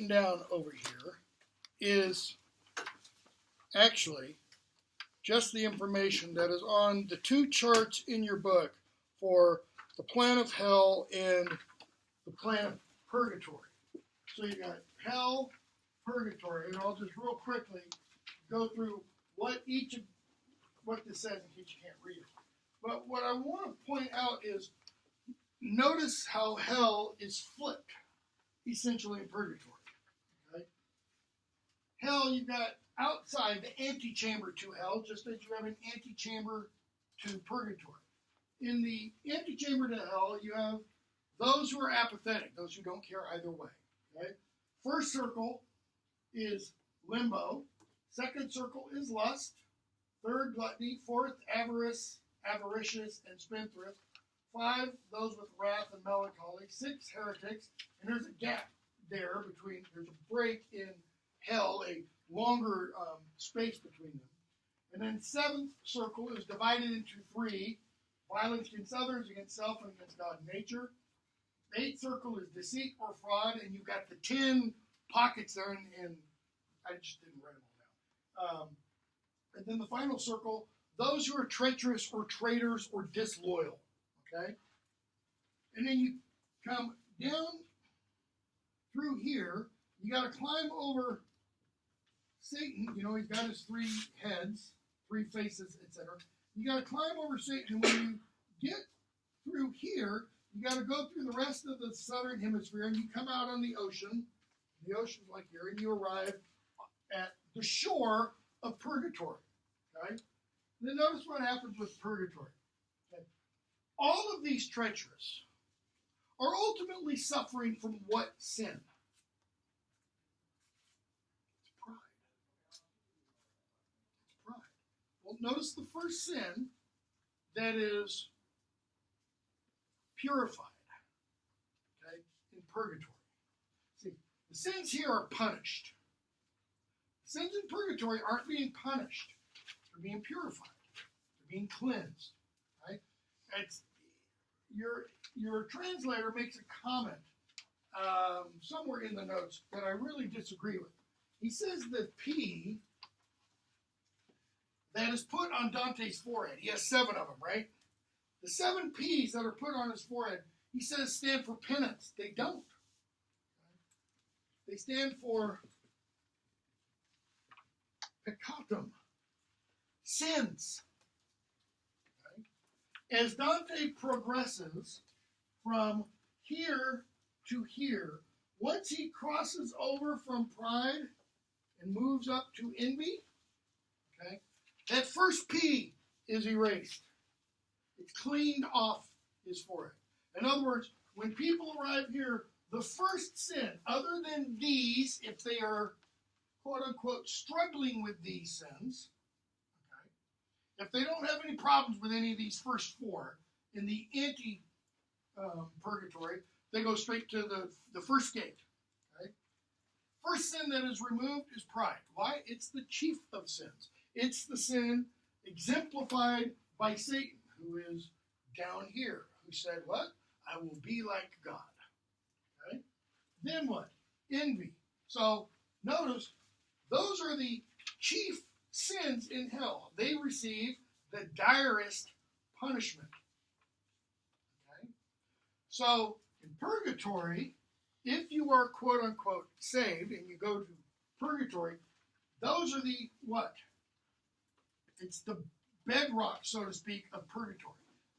written down over here is actually just the information that is on the two charts in your book for the plan of hell and the plan of purgatory. So you got hell, purgatory, and I'll just real quickly go through what this says in case you can't read it. But what I want to point out is, notice how hell is flipped, essentially in purgatory. Okay? Hell, you've got outside the antechamber to hell, just as you have an antechamber to purgatory. In the antechamber to hell, you have those who are apathetic, those who don't care either way. Okay? First circle is limbo. Second circle is lust. Third, gluttony. Fourth, avarice, avaricious, and spendthrift. 5, those with wrath and melancholy. 6, heretics. And there's a gap there between, there's a break in hell, a longer space between them. And then 7th circle is divided into 3. Violence against others, against self, and against God and nature. 8th circle is deceit or fraud, and you've got the 10 pockets there, and I just didn't write them all down. And then the final circle, those who are treacherous or traitors or disloyal. Okay? And then you come down through here, you got to climb over Satan. You know, he's got his 3 heads, 3 faces, etc. You got to climb over Satan, and when you get through here, you got to go through the rest of the southern hemisphere, and you come out on the ocean. The ocean's like here, and you arrive at the shore of purgatory. Okay? Then notice what happens with purgatory. Okay? All of these treacherous are ultimately suffering from what sin? It's pride. It's pride. Well, notice the first sin that is purified, okay, in purgatory. See, the sins here are punished. The sins in purgatory aren't being punished. They're being purified. They're being cleansed. Right? It's, your translator makes a comment somewhere in the notes that I really disagree with. He says the P that is put on Dante's forehead, he has 7 of them, right? The 7 P's that are put on his forehead, he says stand for penance. They don't. They stand for peccatum, sins. Okay? As Dante progresses from here to here, once he crosses over from pride and moves up to envy, okay, that first P is erased. It's cleaned off his forehead. In other words, when people arrive here, the first sin, other than these, if they are, quote unquote, struggling with these sins, okay, if they don't have any problems with any of these first 4 in the purgatory, they go straight to the first gate. Okay? First sin that is removed is pride. Why? It's the chief of sins. It's the sin exemplified by Satan, who is down here, who said, what? I will be like God. Okay? Then what? Envy. So notice, those are the chief sins in hell. They receive the direst punishment. Okay? So in purgatory, if you are quote unquote saved and you go to purgatory, those are the what? It's the bedrock, so to speak, of purgatory.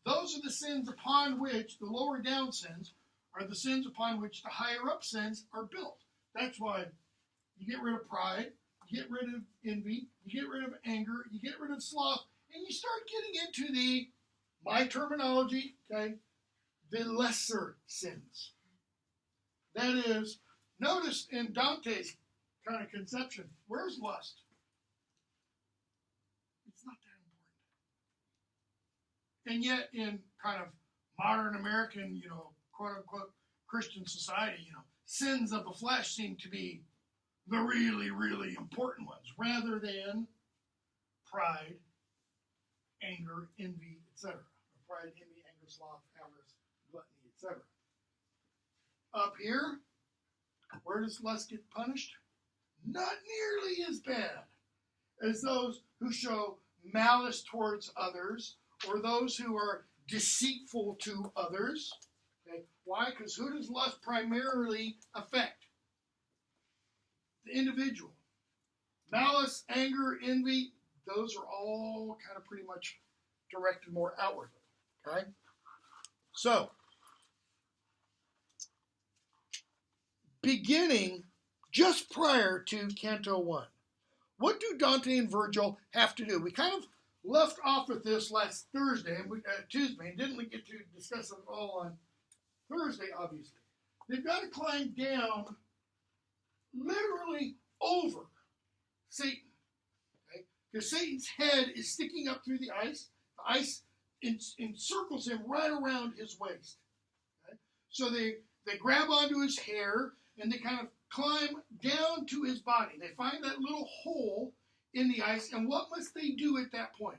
Those are the sins upon which the lower down sins are the sins upon which the higher up sins are built. That's why you get rid of pride, you get rid of envy, you get rid of anger, you get rid of sloth, and you start getting into the, my terminology, okay, the lesser sins. That is, notice in Dante's kind of conception, where's lust? It's not that important. And yet in kind of modern American, quote unquote Christian society, sins of the flesh seem to be the really, really important ones, rather than pride, anger, envy, etc. Pride, envy, anger, sloth, avarice, gluttony, etc. Up here, Where does lust get punished? Not nearly as bad as those who show malice towards others or those who are deceitful to others. Okay? Why? Because who does lust primarily affect? The individual. Malice, anger, envy, those are all kind of pretty much directed more outwardly. Okay? So, beginning just prior to Canto 1, what do Dante and Virgil have to do? We kind of left off with this last Thursday, Tuesday, and didn't get to discuss it all on Thursday, obviously. They've got to climb down literally over Satan. Okay? Because Satan's head is sticking up through the ice. The ice encircles him right around his waist. Okay? So they grab onto his hair and they kind of climb down to his body. They find that little hole in the ice, and what must they do at that point?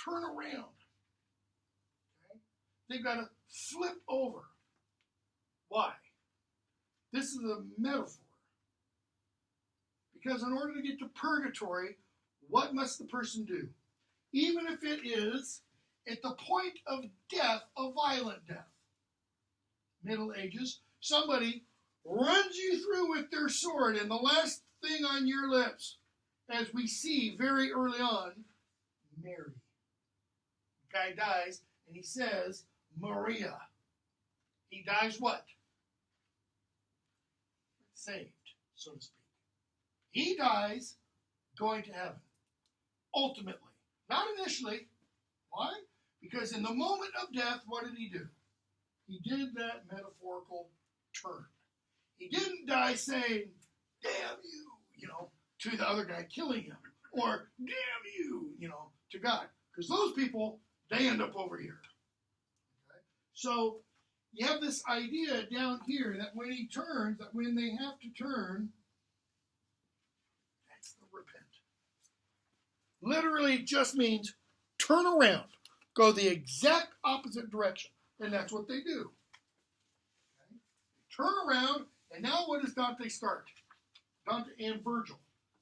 Turn around. Okay? They've got to flip over. Why? This is a metaphor. Because in order to get to purgatory, what must the person do? Even if it is at the point of death, a violent death. Middle Ages, somebody runs you through with their sword, and the last thing on your lips, as we see very early on, Mary. The guy dies, and he says, Maria. He dies what? Saved, so to speak. He dies going to heaven. Ultimately. Not initially. Why? Because in the moment of death, what did he do? He did that metaphorical turn. He didn't die saying, damn you, to the other guy killing him. Or, damn you, to God. Because those people, they end up over here. Okay? So, you have this idea down here that when he turns, that when they have to turn, that's the repent. Literally just means turn around. Go the exact opposite direction. And that's what they do. Okay? Turn around, and now what does Dante start? Dante and Virgil.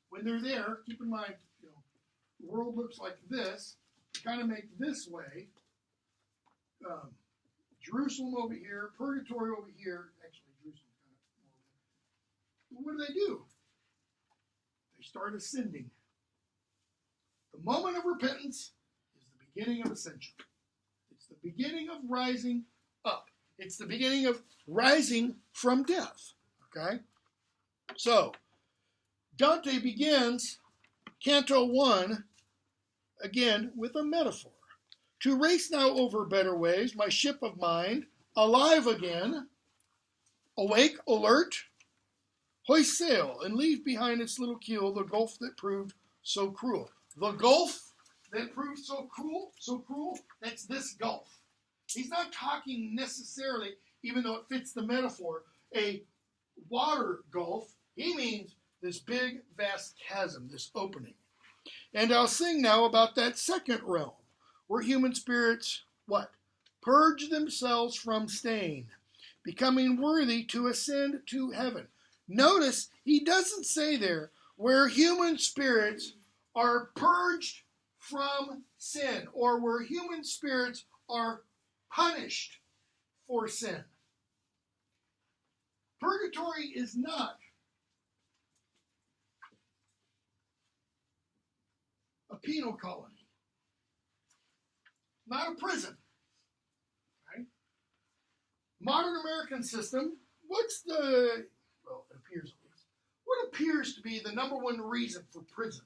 When they're there, keep in mind, the world looks like this. You kind of make this way. Jerusalem over here, Purgatorio over here. Actually, Jerusalem's kind of more over there. What do? They start ascending. The moment of repentance is the beginning of ascension. It's the beginning of rising up. It's the beginning of rising from death. Okay? So, Dante begins Canto 1, again, with a metaphor. To race now over better ways, my ship of mind, alive again, awake, alert, hoist sail, and leave behind its little keel the gulf that proved so cruel. The gulf that proved so cruel, that's this gulf. He's not talking necessarily, even though it fits the metaphor, a water gulf. He means this big, vast chasm, this opening. And I'll sing now about that second realm, where human spirits, what? Purge themselves from stain, becoming worthy to ascend to heaven. Notice, he doesn't say there, where human spirits are purged from sin, or where human spirits are punished for sin. Purgatory is not a penal colony. Not a prison. Right? Modern American system, it appears at least, what appears to be the number one reason for prison?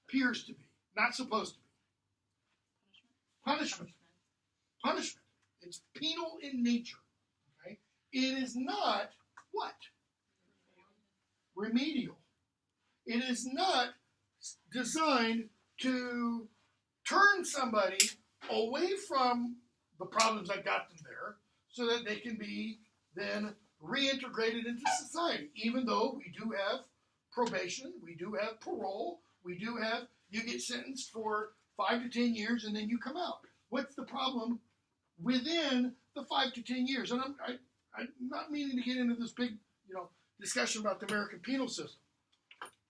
Appears to be. Not supposed to be. Punishment. It's penal in nature. Okay? It is not what? Remedial. It is not designed to turn somebody away from the problems that got them there so that they can be then reintegrated into society. Even though we do have probation, we do have parole, we do have, you get sentenced for 5 to 10 years and then you come out. What's the problem within the 5 to 10 years, and I'm not meaning to get into this big, discussion about the American penal system.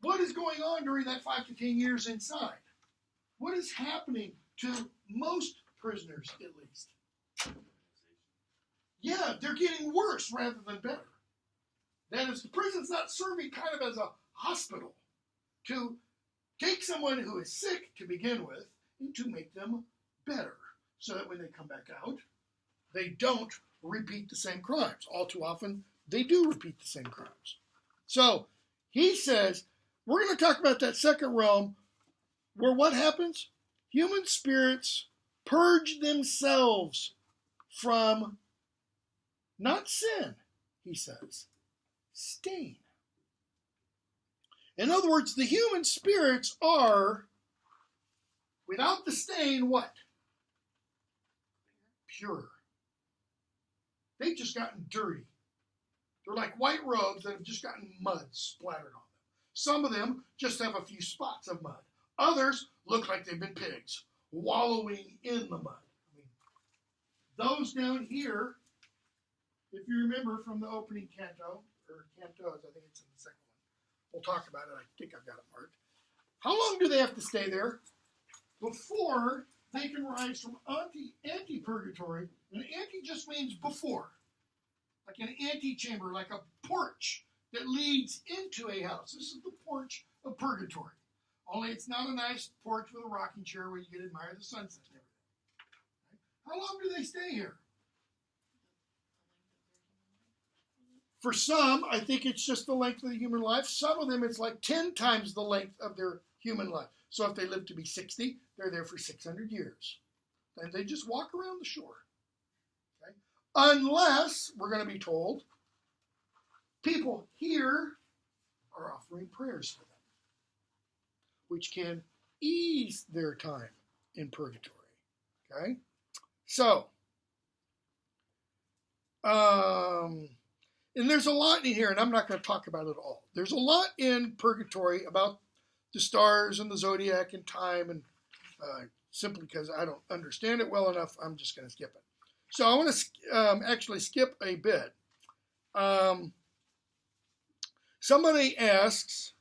What is going on during that 5 to 10 years inside? What is happening to most prisoners, at least? Yeah, they're getting worse rather than better. That is, the prison's not serving kind of as a hospital to take someone who is sick to begin with and to make them better so that when they come back out, they don't repeat the same crimes. All too often, they do repeat the same crimes. So he says, we're going to talk about that second realm where what happens? Human spirits purge themselves from not sin, he says, stain. In other words, the human spirits are, without the stain, what? Pure. They've just gotten dirty. They're like white robes that have just gotten mud splattered on them. Some of them just have a few spots of mud. Others look like they've been pigs, wallowing in the mud. Those down here, if you remember from the opening canto, or cantos, I think it's in the second one. We'll talk about it. I think I've got it marked. How long do they have to stay there before they can rise from ante-purgatory? And ante just means before. Like an antechamber, like a porch that leads into a house. This is the porch of purgatory. Only it's not a nice porch with a rocking chair where you can admire the sunset and everything. How long do they stay here? For some, I think it's just the length of the human life. Some of them, it's like 10 times the length of their human life. So if they live to be 60, they're there for 600 years. And they just walk around the shore. Okay? Unless, we're going to be told, people here are offering prayers for them, which can ease their time in purgatory. Okay? So, and there's a lot in here, and I'm not going to talk about it all. There's a lot in purgatory about the stars and the zodiac and time, and simply because I don't understand it well enough, I'm just going to skip it. So I want to actually skip a bit. Somebody asks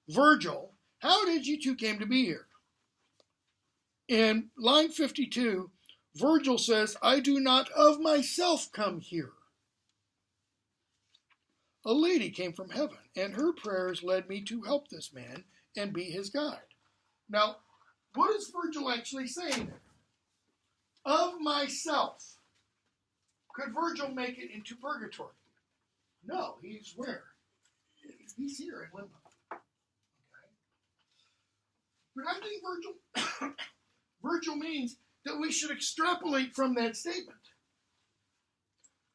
Virgil, how did you two came to be here? In line 52, Virgil says, I do not of myself come here. A lady came from heaven, and her prayers led me to help this man and be his guide. Now, what is Virgil actually saying there? Of myself. Could Virgil make it into purgatory? No, he's where? He's here in limbo. Okay. But I think Virgil means that we should extrapolate from that statement.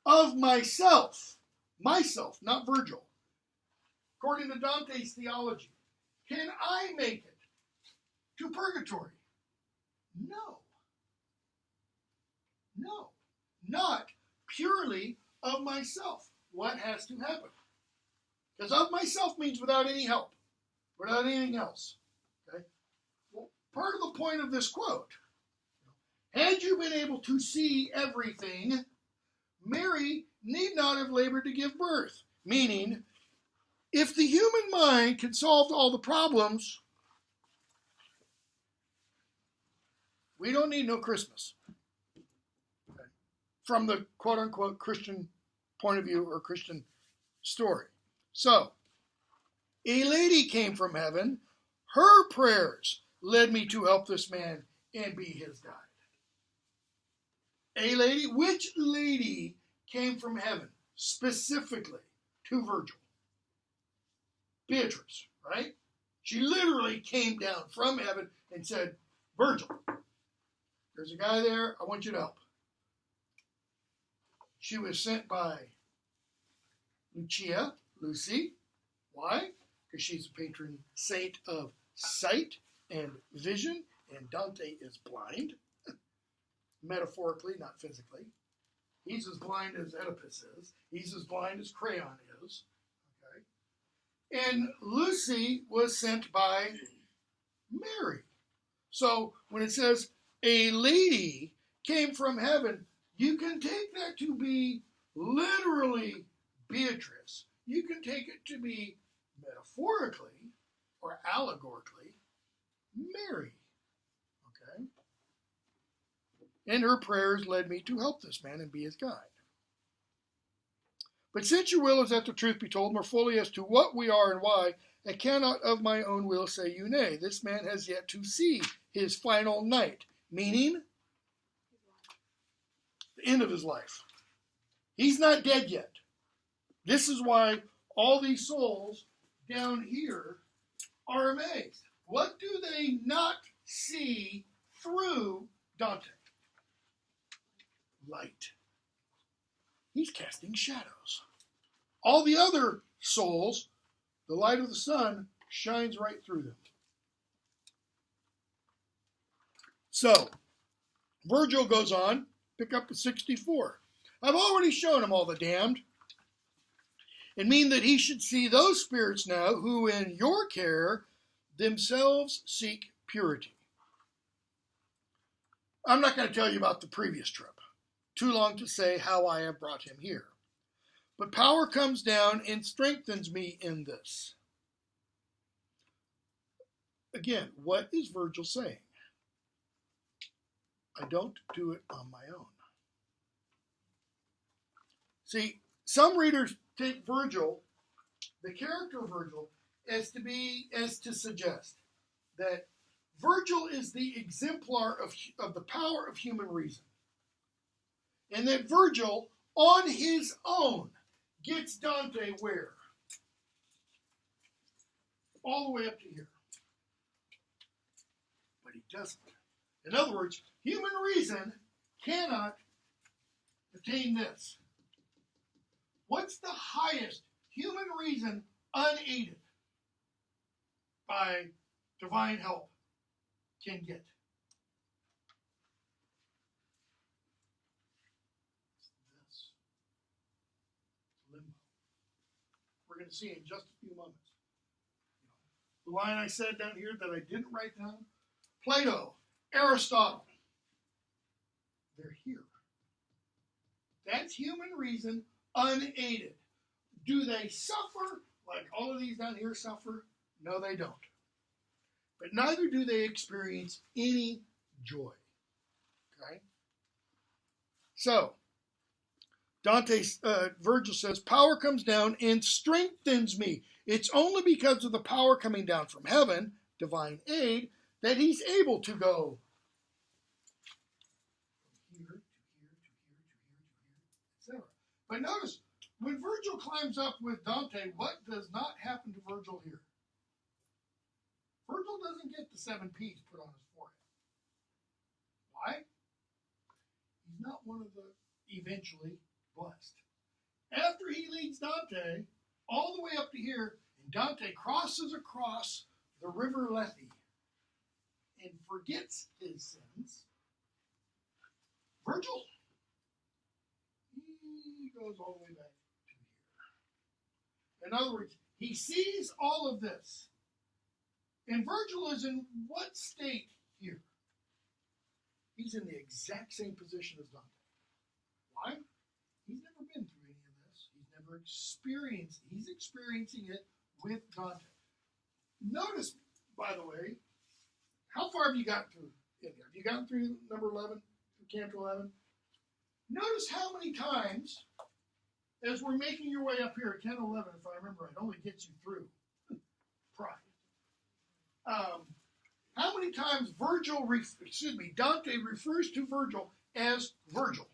Of myself. Myself, not Virgil. According to Dante's theology, can I make it to purgatory? No. No. Not purely of myself. What has to happen? Because of myself means without any help, without anything else. Okay? Well, part of the point of this quote, had you been able to see everything, Mary need not have labored to give birth. Meaning, if the human mind can solve all the problems, we don't need no Christmas. Okay. From the quote-unquote Christian point of view or Christian story. So, a lady came from heaven. Her prayers led me to help this man and be his guide. A lady? Which lady came from heaven specifically to Virgil? Beatrice, right? She literally came down from heaven and said, Virgil, there's a guy there, I want you to help. She was sent by Lucy. Why? Because she's a patron saint of sight and vision, and Dante is blind. Metaphorically, not physically. He's as blind as Oedipus is. He's as blind as Crayon is. Okay? And Lucy was sent by Mary. So when it says a lady came from heaven, You can take that to be literally Beatrice. You can take it to be metaphorically or allegorically Mary. Okay? And her prayers led me to help this man and be his guide. But since your will is that the truth be told more fully as to what we are and why, I cannot of my own will say you nay. This man has yet to see his final night, meaning the end of his life. He's not dead yet. This is why all these souls down here are amazed. What do they not see through Dante? Light. He's casting shadows. All the other souls, the light of the sun shines right through them. So, Virgil goes on, pick up at 64. I've already shown him all the damned, and mean that he should see those spirits now who in your care themselves seek purity. I'm not going to tell you about the previous trip. Too long to say how I have brought him here. But power comes down and strengthens me in this. Again, what is Virgil saying? I don't do it on my own. See, some readers take Virgil, the character of Virgil, as to suggest that Virgil is the exemplar of the power of human reason. And that Virgil, on his own, gets Dante where? All the way up to here. But he doesn't. In other words, human reason cannot attain this. What's the highest human reason unaided by divine help can get? This. Limbo. We're going to see in just a few moments. The line I said down here that I didn't write down, Plato, Aristotle, they're here. That's human reason unaided. Do they suffer like all of these down here suffer? No, they don't. But neither do they experience any joy. Okay? So, Virgil says, power comes down and strengthens me. It's only because of the power coming down from heaven, divine aid, that he's able to go from here to here to here to here to here, etc. But notice, when Virgil climbs up with Dante, what does not happen to Virgil here? Virgil doesn't get the 7 P's put on his forehead. Why? He's not one of the eventually blessed. After he leads Dante all the way up to here, and Dante crosses across the river Lethe and forgets his sins, Virgil, he goes all the way back to here. In other words, he sees all of this. And Virgil is in what state here? He's in the exact same position as Dante. Why? He's never been through any of this. He's never experienced it. He's experiencing it with Dante. Notice, by the way, how far have you gotten through? Have you gotten through number 11, through Canto 11? Notice how many times, as we're making your way up here at Canto 11, if I remember right, only gets you through pride. How many times Dante refers to Virgil as Virgil?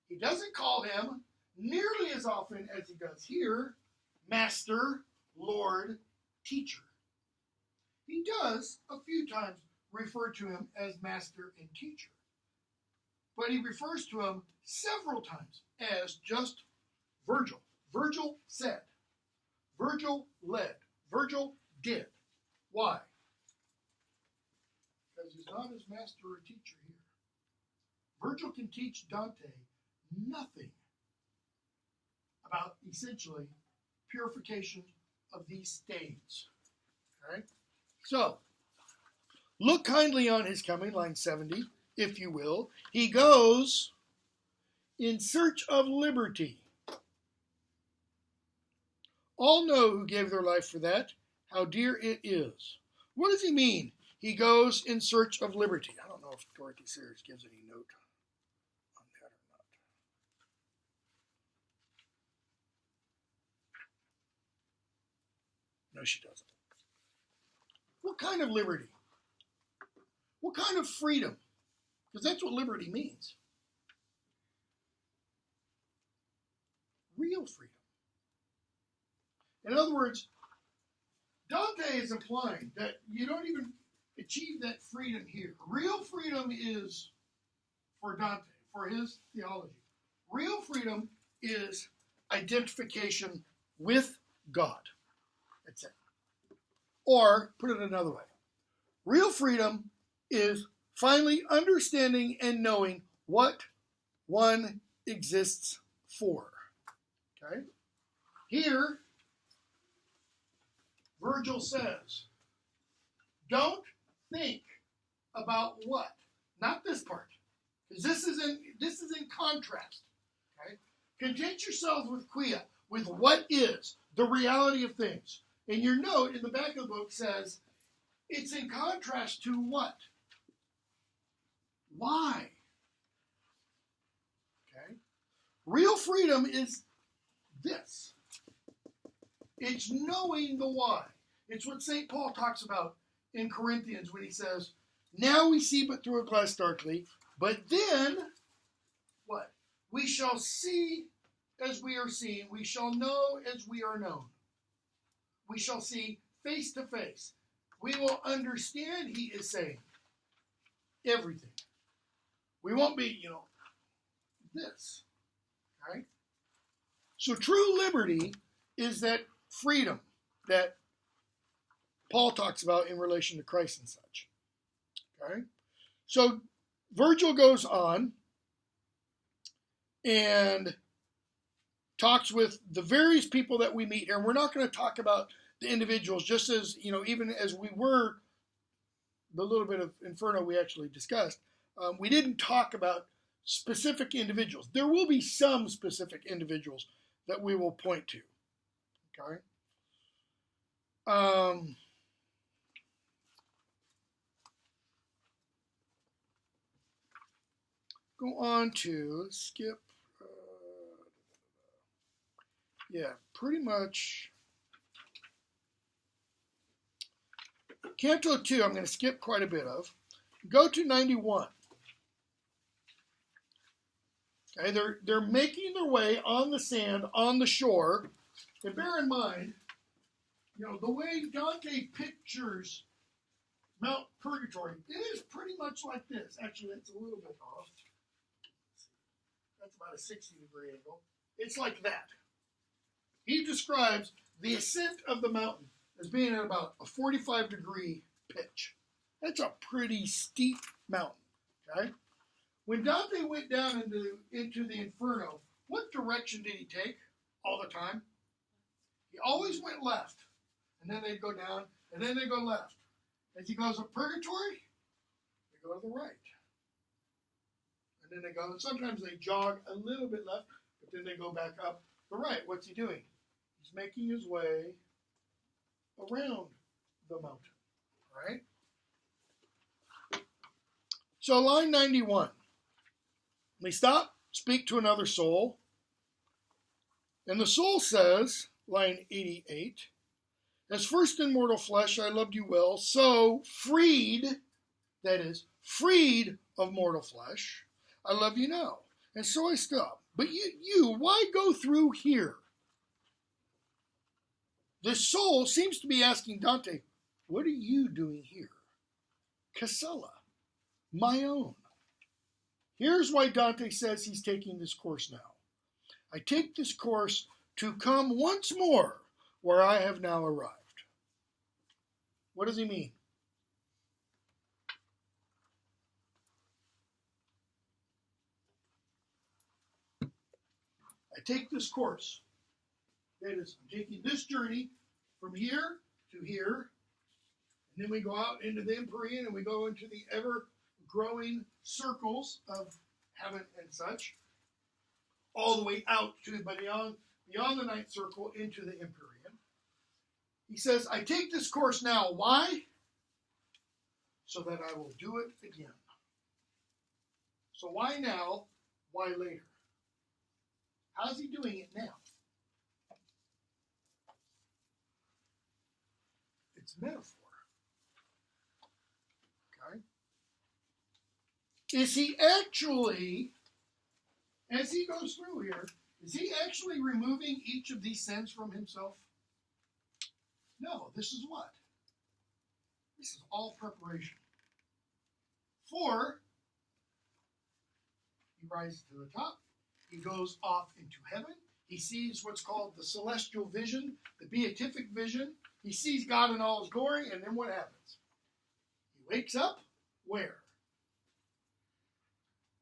He doesn't call him nearly as often as he does here, Master, Lord, Teacher. He does a few times refer to him as Master and Teacher. But he refers to him several times as just Virgil. Virgil said. Virgil led. Virgil did. Why? Because he's not his master or teacher here. Virgil can teach Dante nothing about, essentially, purification of these stains. Okay? So, look kindly on his coming, line 70, if you will. He goes in search of liberty. All know who gave their life for that, how dear it is. What does he mean? He goes in search of liberty. I don't know if Dorothy Sayers gives any note on that or not. No, she doesn't. What kind of liberty? What kind of freedom? Because that's what liberty means. Real freedom. In other words, Dante is implying that you don't even achieve that freedom here. Real freedom is, for Dante, for his theology, real freedom is identification with God. That's it. Or, put it another way, real freedom is finally understanding and knowing what one exists for. Okay? Here, Virgil says, don't think about what. Not this part. Because this is in contrast. Okay? Content yourselves with quia, with what is, the reality of things. And your note in the back of the book says, it's in contrast to what? Why? Okay? Real freedom is this. It's knowing the why. It's what St. Paul talks about in Corinthians when he says, now we see but through a glass darkly, but then, what? We shall see as we are seen. We shall know as we are known. We shall see face to face. We will understand, he is saying, everything. We won't be, this. Right? So true liberty is that freedom that Paul talks about in relation to Christ and such. Okay? So Virgil goes on and talks with the various people that we meet here. And we're not going to talk about the individuals, just as, even as we were, the little bit of Inferno we actually discussed, we didn't talk about specific individuals. There will be some specific individuals that we will point to. Okay? Go on to, let's skip. Pretty much. Canto 2, I'm going to skip quite a bit of. Go to 91. Okay, they're making their way on the sand, on the shore. And bear in mind, the way Dante pictures Mount Purgatorio, it is pretty much like this. Actually, it's a little bit off. That's about a 60-degree angle. It's like that. He describes the ascent of the mountain as being at about a 45-degree pitch. That's a pretty steep mountain. Okay? When Dante went down into the Inferno, what direction did he take all the time? He always went left. And then they'd go down, and then they'd go left. As he goes up Purgatory, they go to the right. And then they go, and sometimes they jog a little bit left, but then they go back up the right. What's he doing? He's making his way around the mountain. All right? So line 91. They stop, speak to another soul. And the soul says, line 88, as first in mortal flesh I loved you well, so freed, that is, freed of mortal flesh, I love you now. And so I stop. But you, why go through here? The soul seems to be asking Dante, what are you doing here? Casella, my own. Here's why Dante says he's taking this course now. I take this course to come once more where I have now arrived. What does he mean? I take this course. That is, I'm taking this journey from here to here, and then we go out into the Empyrean and we go into the ever-growing circles of heaven and such, all the way out to beyond the ninth circle into the Empyrean. He says, I take this course now. Why? So that I will do it again. So why now? Why later? How's he doing it now? It's metaphor. Okay? Is he actually, as he goes through here, is he actually removing each of these sins from himself? No, this is what? This is all preparation. For he rises to the top, he goes off into heaven, he sees what's called the celestial vision, the beatific vision, he sees God in all his glory, and then what happens? He wakes up, where?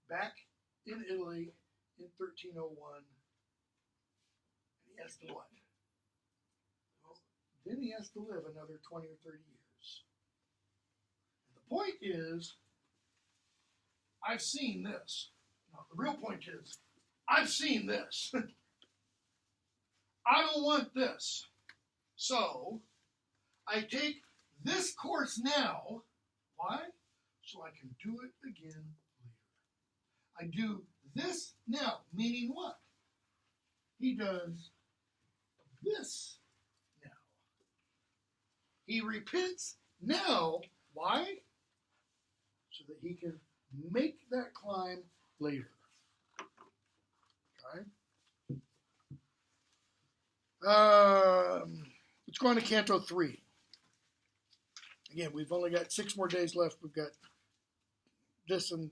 Back in Italy in 1301, and he has to what? Then he has to live another 20 or 30 years. The point is, I've seen this. No, the real point is, I've seen this. I don't want this. So, I take this course now. Why? So I can do it again later. I do this now, meaning what? He does this now. He repents now. Why? So that he can make that climb later. Okay? Let's go on to Canto 3. Again, we've only got 6 more days left. We've got this and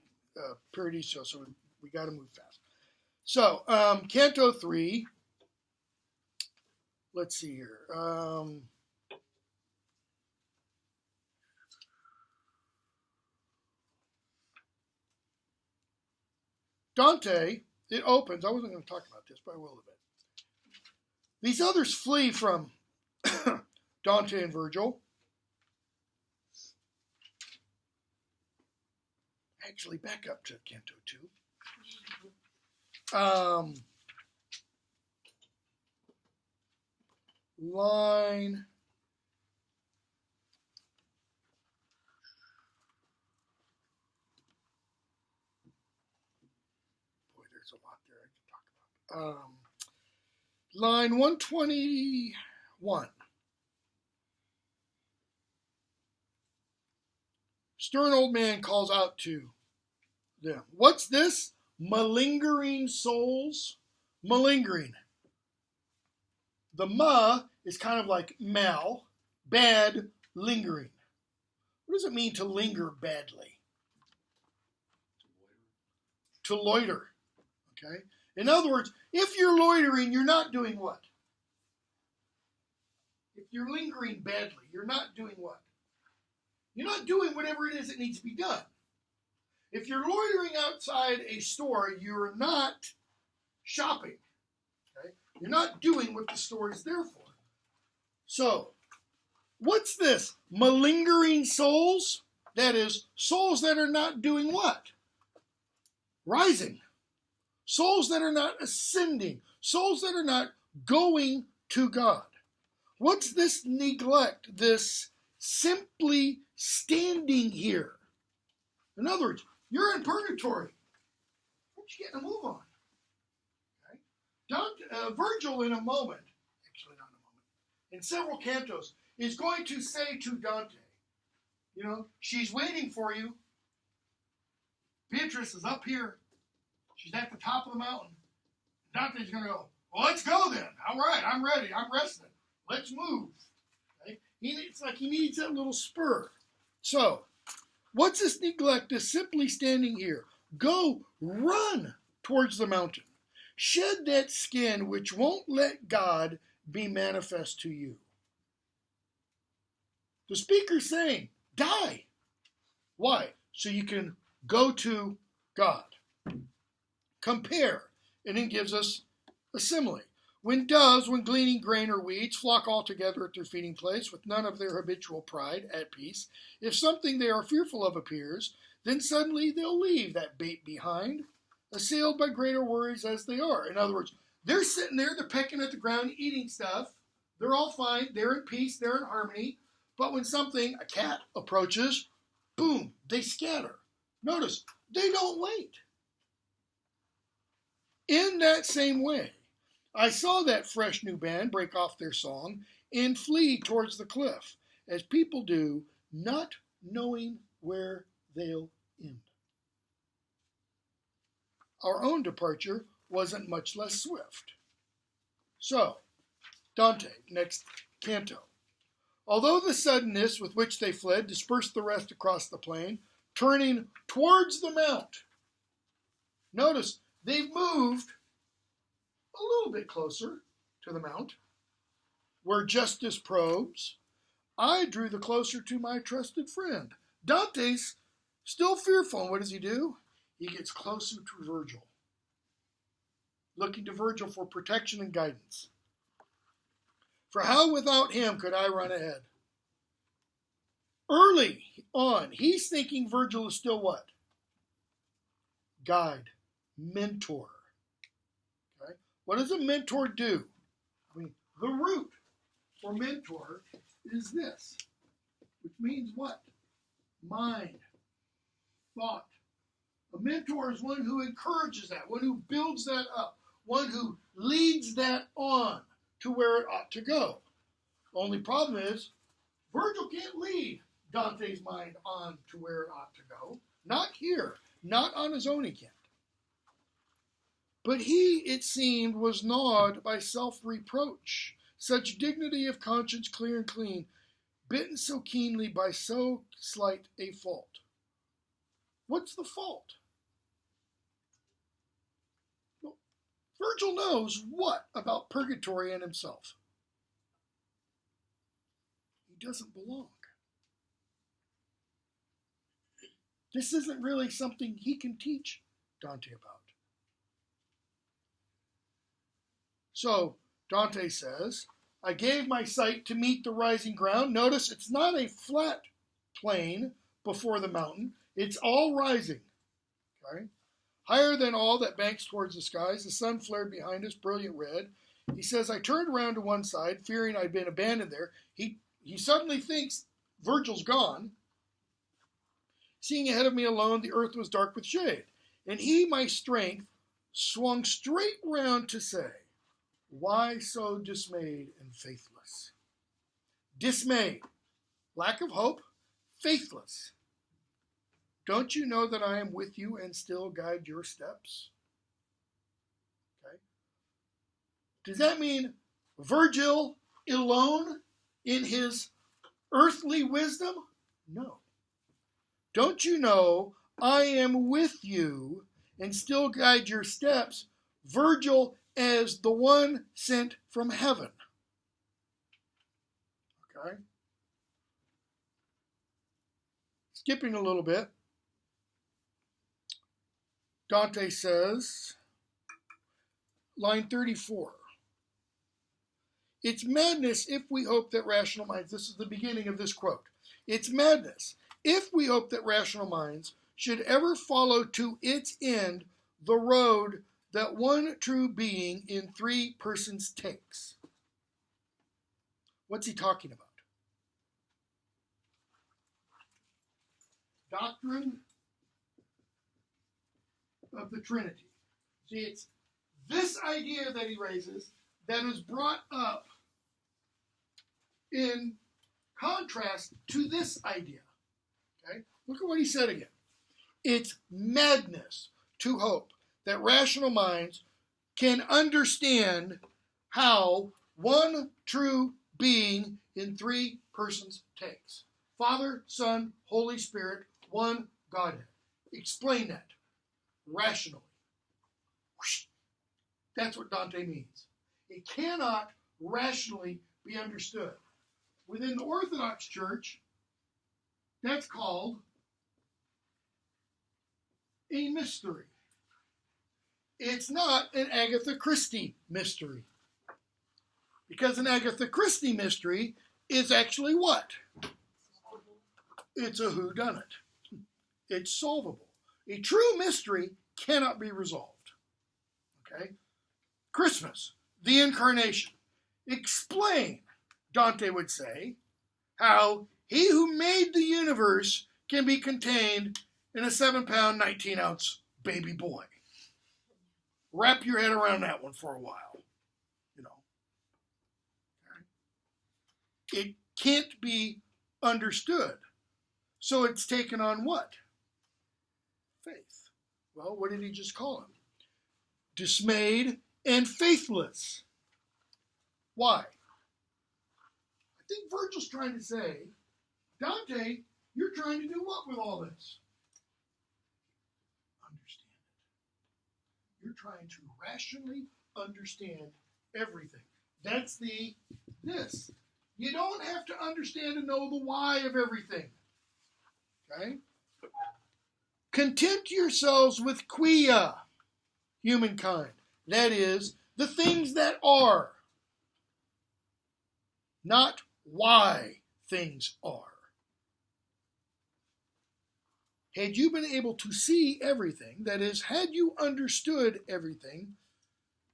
Purgatorio, so we got to move fast. So, Canto 3. Let's see here. Dante, it opens. I wasn't going to talk about this, but I will a bit. These others flee from Dante and Virgil. Actually, back up to Canto 2. Line. Boy, there's a lot there I can talk about. Line 121. Stern old man calls out to them. What's this? Malingering souls? Malingering. The ma is kind of like mal, bad, lingering. What does it mean to linger badly? To loiter. Okay? In other words, if you're loitering, you're not doing what? If you're lingering badly, you're not doing what? You're not doing whatever it is that needs to be done. If you're loitering outside a store, you're not shopping. Okay? You're not doing what the store is there for. So, what's this? Malingering souls? That is, souls that are not doing what? Rising. Souls that are not ascending. Souls that are not going to God. What's this neglect? This simply standing here. In other words, you're in purgatory. What you getting a move on? Okay? Virgil in a moment, actually not in a moment, in several cantos, is going to say to Dante, you know, she's waiting for you. Beatrice is up here. She's at the top of the mountain. Dante's going to go, well, let's go then. All right, I'm ready. I'm resting. Let's move. Okay? It's like he needs that little spur. So, what's this neglect? Is simply standing here. Go, run towards the mountain. Shed that skin which won't let God be manifest to you. The speaker's saying, die. Why? So you can go to God. Compare. And it gives us a simile. When doves, when gleaning grain or weeds, flock all together at their feeding place, with none of their habitual pride, at peace, if something they are fearful of appears, Then suddenly they'll leave that bait behind, assailed by greater worries as they are. In other words, they're sitting there, they're pecking at the ground, eating stuff. They're all fine, they're in peace, they're in harmony. But when something, a cat, approaches, boom, they scatter. Notice, they don't wait. In that same way, I saw that fresh new band break off their song and flee towards the cliff, as people do, not knowing where they'll end. Our own departure wasn't much less swift. So, Dante, next canto. Although the suddenness with which they fled dispersed the rest across the plain, turning towards the mount. Notice, they've moved a little bit closer to the mount, where justice probes. I drew the closer to my trusted friend. Dante's still fearful, and what does he do? He gets closer to Virgil, looking to Virgil for protection and guidance. For how without him could I run ahead? Early on, he's thinking Virgil is still what? Guide, mentor. Okay? What does a mentor do? I mean, the root for mentor is this, which means what? Mind, thought. A mentor is one who encourages that, one who builds that up, one who leads that on to where it ought to go. Only problem is, Virgil can't lead Dante's mind on to where it ought to go. Not here. Not on his own he can't. But he, it seemed, was gnawed by self-reproach, such dignity of conscience clear and clean, bitten so keenly by so slight a fault. What's the fault? Well, Virgil knows what about purgatory and himself? He doesn't belong. This isn't really something he can teach Dante about. So, Dante says, I gave my sight to meet the rising ground. Notice it's not a flat plain before the mountain. It's all rising. Okay? Higher than all that banks towards the skies, the sun flared behind us, brilliant red. He says, I turned around to one side, fearing I'd been abandoned there. He suddenly thinks Virgil's gone. Seeing ahead of me alone, the earth was dark with shade. And he, my strength, swung straight round to say, why so dismayed and faithless? Dismayed, lack of hope, faithless. Don't you know that I am with you and still guide your steps? Okay. Does that mean Virgil alone in his earthly wisdom? No. Don't you know I am with you and still guide your steps? Virgil as the one sent from heaven. Okay? Skipping a little bit, Dante says, line 34, it's madness if we hope that rational minds, this is the beginning of this quote, it's madness if we hope that rational minds should ever follow to its end the road that one true being in three persons takes. What's he talking about? Doctrine of the Trinity. See, it's this idea that he raises that is brought up in contrast to this idea. Okay? Look at what he said again. It's madness to hope that rational minds can understand how one true being in three persons takes. Father, Son, Holy Spirit, one Godhead. Explain that rationally. That's what Dante means. It cannot rationally be understood. Within the Orthodox Church, that's called a mystery. It's not an Agatha Christie mystery. Because an Agatha Christie mystery is actually what? It's a whodunit. It's solvable. A true mystery cannot be resolved. Okay? Christmas, the incarnation. Explain, Dante would say, how he who made the universe can be contained in a 7-pound, 19-ounce baby boy. Wrap your head around that one for a while. You know. It can't be understood. So it's taken on what? Faith. Well, what did he just call him? Dismayed and faithless. Why? I think Virgil's trying to say, Dante, you're trying to do what with all this? Understand it. You're trying to rationally understand everything. That's this. You don't have to understand and know the why of everything. Okay? Content yourselves with quia, humankind. That is, the things that are, not why things are. Had you been able to see everything, that is, had you understood everything,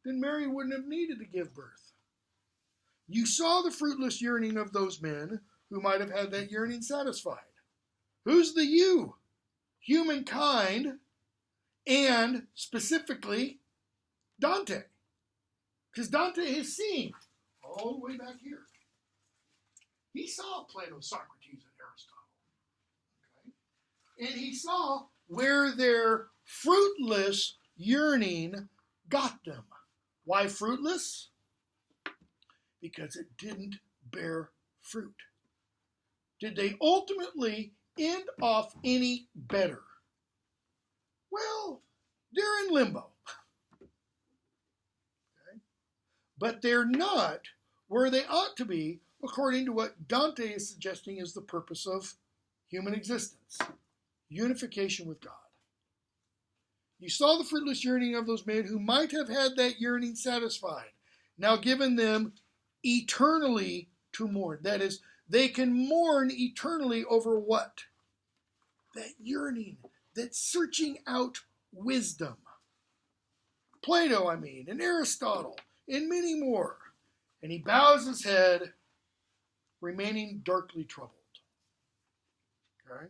then Mary wouldn't have needed to give birth. You saw the fruitless yearning of those men who might have had that yearning satisfied. Who's the you? Humankind, and specifically Dante. Because Dante has seen all the way back here. He saw Plato, Socrates, and Aristotle. Okay? And he saw where their fruitless yearning got them. Why fruitless? Because it didn't bear fruit. Did they ultimately end off any better? Well, they're in limbo. Okay? But they're not where they ought to be, according to what Dante is suggesting is the purpose of human existence. Unification with God. You saw the fruitless yearning of those men who might have had that yearning satisfied, now given them eternally to mourn. That is, they can mourn eternally over what? That yearning, that searching out wisdom. Plato, and Aristotle, and many more. And he bows his head, remaining darkly troubled. Okay?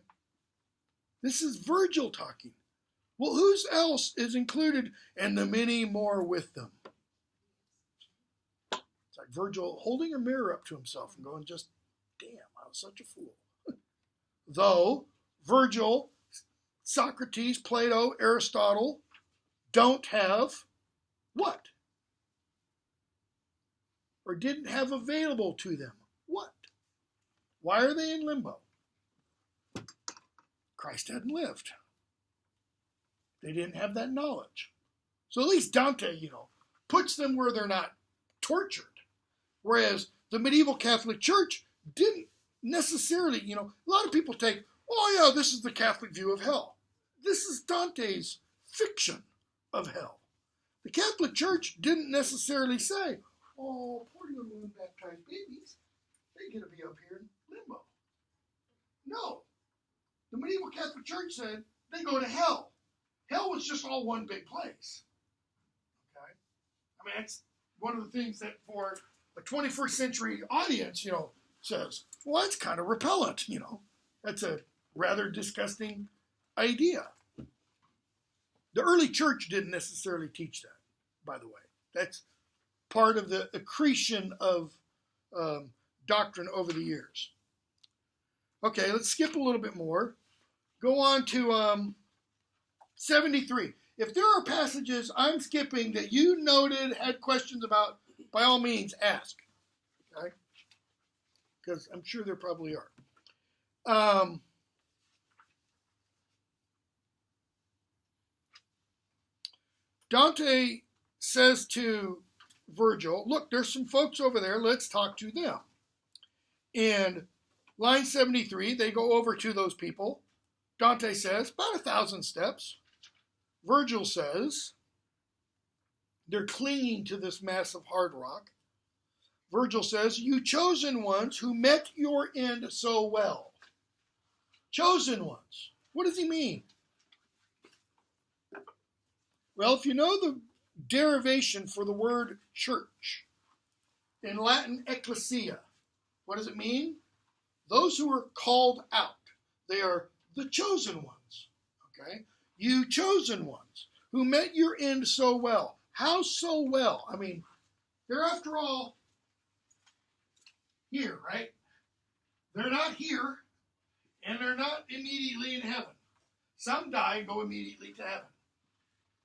This is Virgil talking. Well, who else is included? And the many more with them. It's like Virgil holding a mirror up to himself and going, just, damn, I was such a fool. Though Virgil, Socrates, Plato, Aristotle don't have what? Or didn't have available to them. What? Why are they in limbo? Christ hadn't lived. They didn't have that knowledge. So at least Dante, puts them where they're not tortured. Whereas the medieval Catholic Church didn't necessarily, a lot of people take, oh yeah, this is the Catholic view of hell. This is Dante's fiction of hell. The Catholic Church didn't necessarily say, oh, poor little unbaptized babies, they get to be up here in limbo. No. The medieval Catholic Church said they go to hell. Hell was just all one big place. Okay? That's one of the things that for a 21st century audience, says, well, that's kind of repellent, That's a rather disgusting idea. The early church didn't necessarily teach that, by the way. That's part of the accretion of doctrine over the years. Okay, let's skip a little bit more. Go on to 73. If there are passages I'm skipping that you noted, had questions about, by all means, ask. Okay? Because I'm sure there probably are. Dante says to Virgil, look, there's some folks over there, let's talk to them. And line 73, they go over to those people. Dante says, about 1,000 steps. Virgil says, they're clinging to this massive hard rock. Virgil says, you chosen ones who met your end so well. Chosen ones. What does he mean? Well, if you know the derivation for the word church, in Latin, ecclesia, what does it mean? Those who are called out. They are the chosen ones. Okay? You chosen ones who met your end so well. How so well? I mean, they're after all here, right? They're not here, and they're not immediately in heaven. Some die and go immediately to heaven.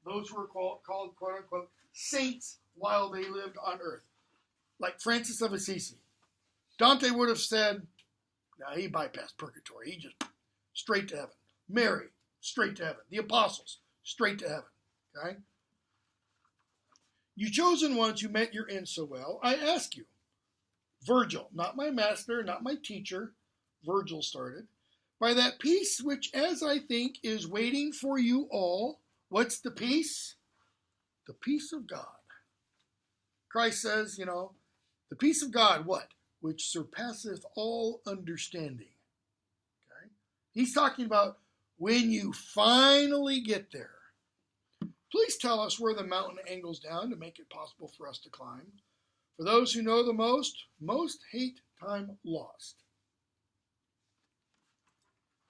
Those who were called quote-unquote, saints while they lived on earth. Like Francis of Assisi. Dante would have said, no, he bypassed purgatory. He just straight to heaven. Mary, straight to heaven. The apostles, straight to heaven. Okay? You chosen ones who met your end so well, I ask you, Virgil, not my master, not my teacher, Virgil started, by that peace which, as I think, is waiting for you all. What's the peace? The peace of God. Christ says, the peace of God, what? Which surpasseth all understanding. Okay? He's talking about when you finally get there. Please tell us where the mountain angles down to make it possible for us to climb. For those who know the most hate time lost.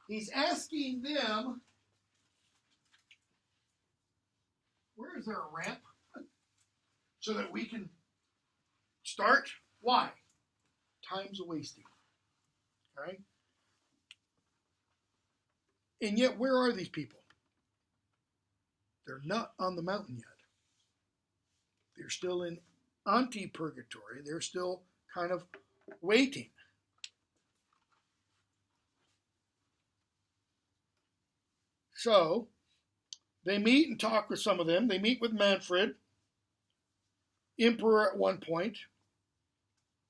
He's asking them, where is there a ramp? So that we can start? Why? Time's a wasting. Okay? And yet, where are these people? They're not on the mountain yet. They're still in anti-purgatory. They're still kind of waiting. So, they meet and talk with some of them. They meet with Manfred, emperor at one point.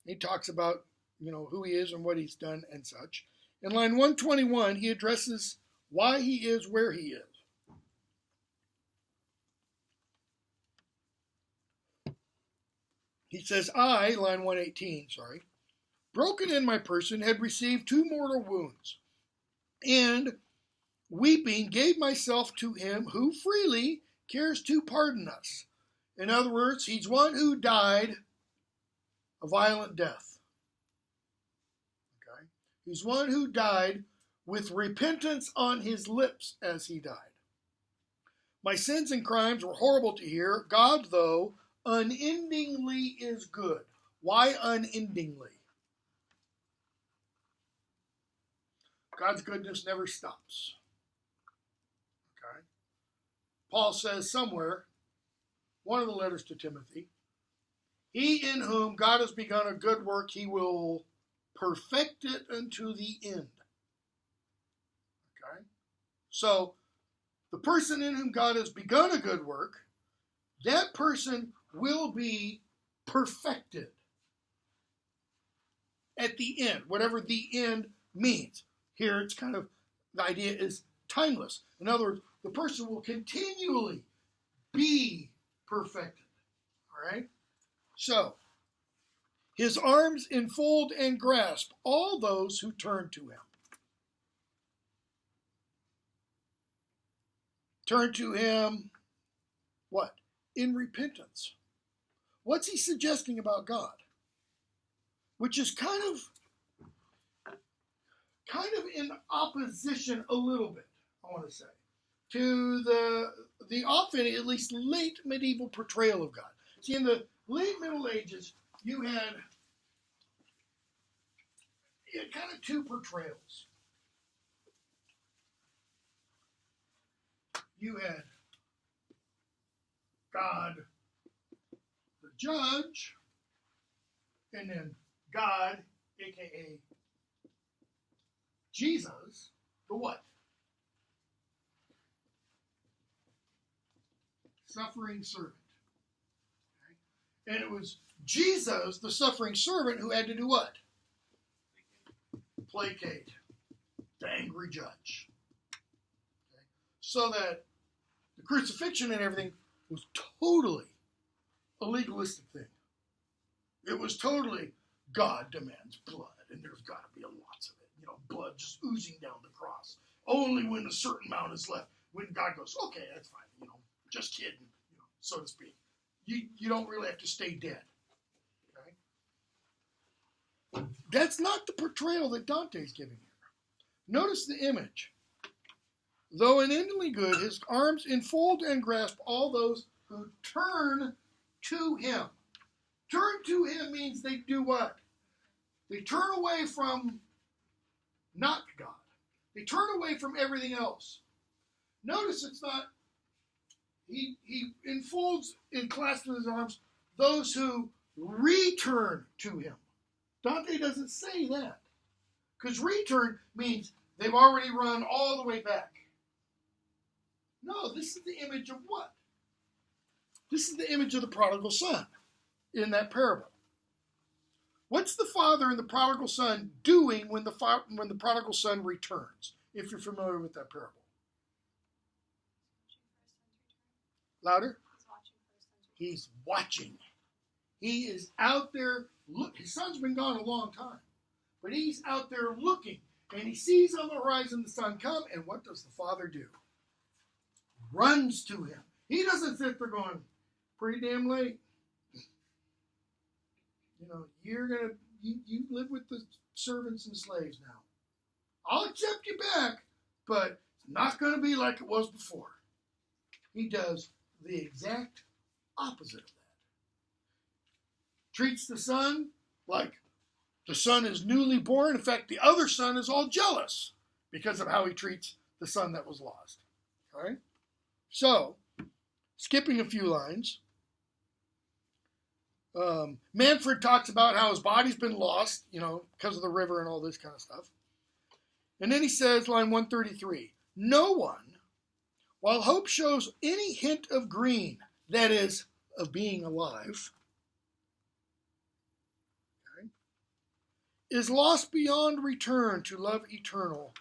He talks about, who he is and what he's done and such. In line 121, he addresses why he is where he is. He says, I, line 118, broken in my person, had received 2 mortal wounds, and weeping gave myself to him who freely cares to pardon us. In other words, he's one who died a violent death. Okay? He's one who died with repentance on his lips as he died. My sins and crimes were horrible to hear. God, though, unendingly is good. Why unendingly? God's goodness never stops. Okay? Paul says somewhere, one of the letters to Timothy, he in whom God has begun a good work, he will perfect it unto the end. Okay? So, the person in whom God has begun a good work, that person will be perfected at the end, whatever the end means. Here it's kind of, the idea is timeless. In other words, the person will continually be perfected. All right? So, his arms enfold and grasp all those who turn to him. Turn to him, what? In repentance. What's he suggesting about God? Which is kind of in opposition a little bit, I want to say, to the often, at least late medieval portrayal of God. See, in the late Middle Ages, you had kind of 2 portrayals. You had God, the judge, and then God, a.k.a. Jesus, the what? Suffering servant. Okay? And it was Jesus, the suffering servant, who had to do what? Placate the angry judge. Okay? So that the crucifixion and everything was totally a legalistic thing. It was totally, God demands blood, and there's got to be lots of it. Blood just oozing down the cross. only when a certain amount is left. When God goes, okay, that's fine, just kidding, so to speak. You don't really have to stay dead. Okay? That's not the portrayal that Dante's giving here. Notice the image. Though infinitely good, his arms enfold and grasp all those who turn to him. Turn to him means they do what? They turn away from not God. They turn away from everything else. Notice it's not, he enfolds and clasps in his arms those who return to him. Dante doesn't say that. Because return means they've already run all the way back. No, this is the image of what? This is the image of the prodigal son in that parable. What's the father and the prodigal son doing when the prodigal son returns, if you're familiar with that parable? Louder? He's watching. He is out there. Look, his son's been gone a long time, but he's out there looking, and he sees on the horizon the son come, and what does the father do? Runs to him. He doesn't sit there going, pretty damn late. You live with the servants and slaves now. I'll accept you back, but it's not going to be like it was before. He does the exact opposite of that. Treats the son like the son is newly born. In fact, the other son is all jealous because of how he treats the son that was lost. All right? So, skipping a few lines, Manfred talks about how his body's been lost, because of the river and all this kind of stuff. And then he says, line 133, no one, while hope shows any hint of green, that is, of being alive, okay, is lost beyond return to love eternal,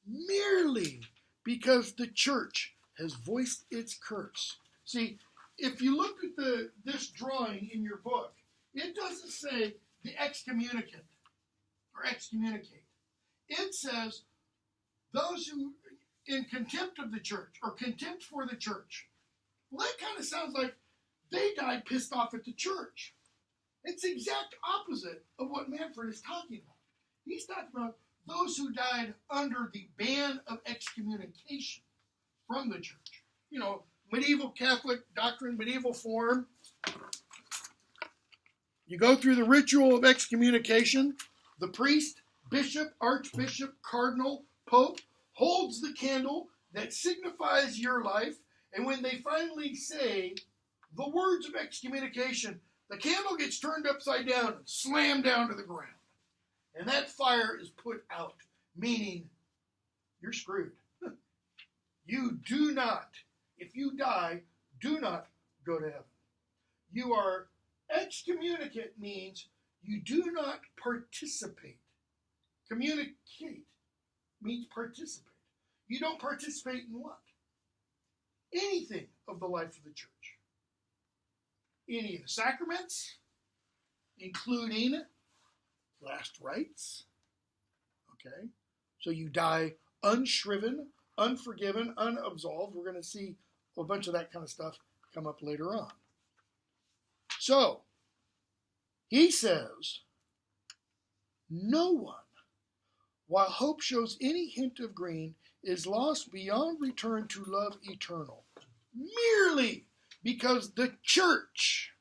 merely because the church has voiced its curse. See, if you look at this drawing in your book, it doesn't say the excommunicant or excommunicate. It says those who in contempt of the church or contempt for the church. Well, that kind of sounds like they died pissed off at the church. It's the exact opposite of what Manfred is talking about. He's talking about those who died under the ban of excommunication from the church. Medieval Catholic doctrine, medieval form. You go through the ritual of excommunication. The priest, bishop, archbishop, cardinal, pope holds the candle that signifies your life. And when they finally say the words of excommunication, the candle gets turned upside down and slammed down to the ground. And that fire is put out, meaning you're screwed. You do not, if you die, do not go to heaven. You are excommunicate means you do not participate. Communicate means participate. You don't participate in what? Anything of the life of the church. Any of the sacraments, including last rites. Okay? So you die unshriven, unforgiven, unabsolved. We're going to see a bunch of that kind of stuff come up later on. So, he says, no one, while hope shows any hint of green, is lost beyond return to love eternal, merely because the church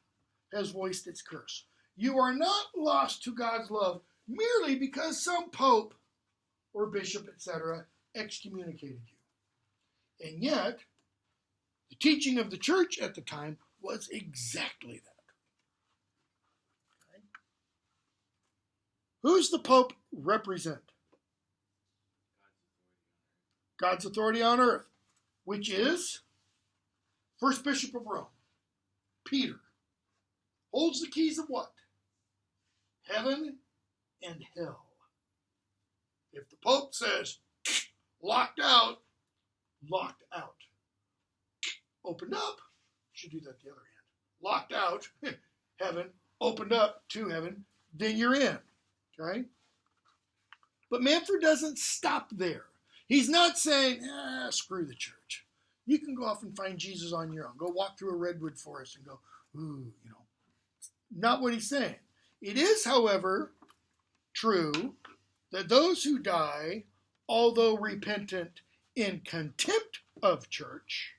has voiced its curse. You are not lost to God's love merely because some pope or bishop, etc., excommunicated you. And yet, the teaching of the church at the time was exactly that. Okay. Who's the Pope represent? God's authority on earth, which is First Bishop of Rome, Peter, holds the keys of what? Heaven and hell. If the Pope says, locked out, locked out. Opened up, should do that the other hand. Locked out, heaven, opened up to heaven, then you're in. Okay? But Manfred doesn't stop there. He's not saying, screw the church. You can go off and find Jesus on your own. Go walk through a redwood forest and go, ooh, you know. Not what he's saying. It is, however, true that those who die, although repentant in contempt of church,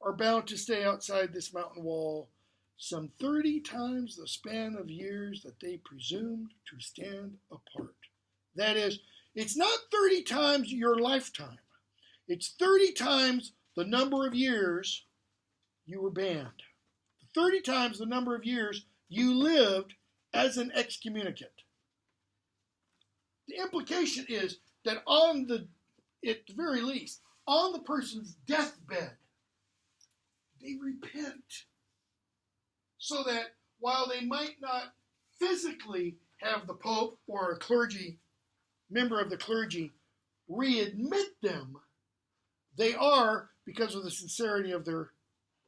are bound to stay outside this mountain wall some 30 times the span of years that they presumed to stand apart. That is, it's not 30 times your lifetime. It's 30 times the number of years you were banned. 30 times the number of years you lived as an excommunicant. The implication is that at the very least, on the person's deathbed, they repent. So that while they might not physically have the Pope or a member of the clergy readmit them, they are because of the sincerity of their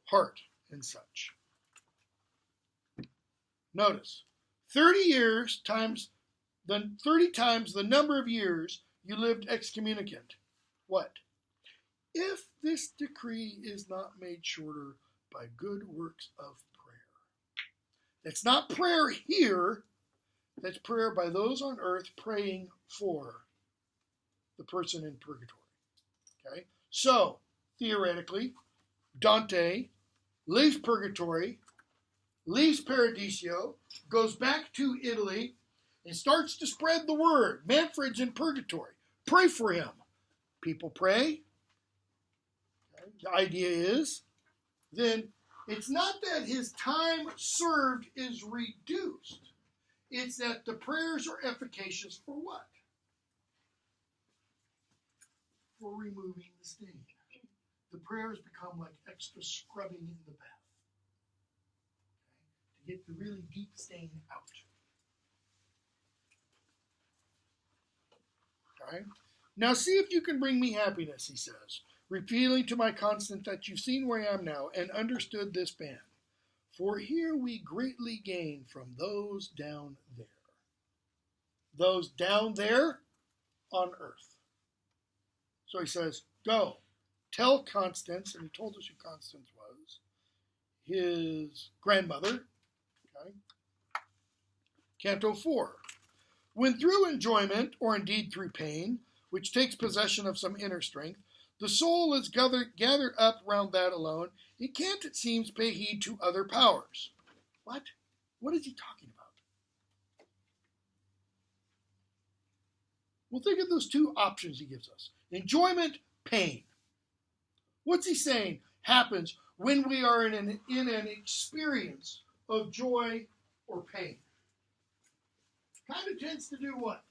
heart and such. Notice, 30 times the number of years you lived excommunicant. What? If this decree is not made shorter by good works of prayer. That's not prayer here. That's prayer by those on earth praying for the person in purgatory. Okay? So, theoretically, Dante leaves purgatory, leaves Paradiso, goes back to Italy, and starts to spread the word. Manfred's in purgatory. Pray for him. People pray. Okay. The idea is, then it's not that his time served is reduced. It's that the prayers are efficacious for what? For removing the stain. The prayers become like extra scrubbing in the bath. Okay? To get the really deep stain out. Okay? Now see if you can bring me happiness, he says, revealing to my constant that you've seen where I am now and understood this ban. For here we greatly gain from those down there. Those down there on earth. So he says, go, tell Constance, and he told us who Constance was, his grandmother, okay? Canto 4. When through enjoyment, or indeed through pain, which takes possession of some inner strength, the soul is gathered up round that alone, it can't, it seems, pay heed to other powers. What? What is he talking about? Well, think of those two options he gives us. Enjoyment, pain. What's he saying happens when we are in an experience of joy or pain? Kind of tends to do what?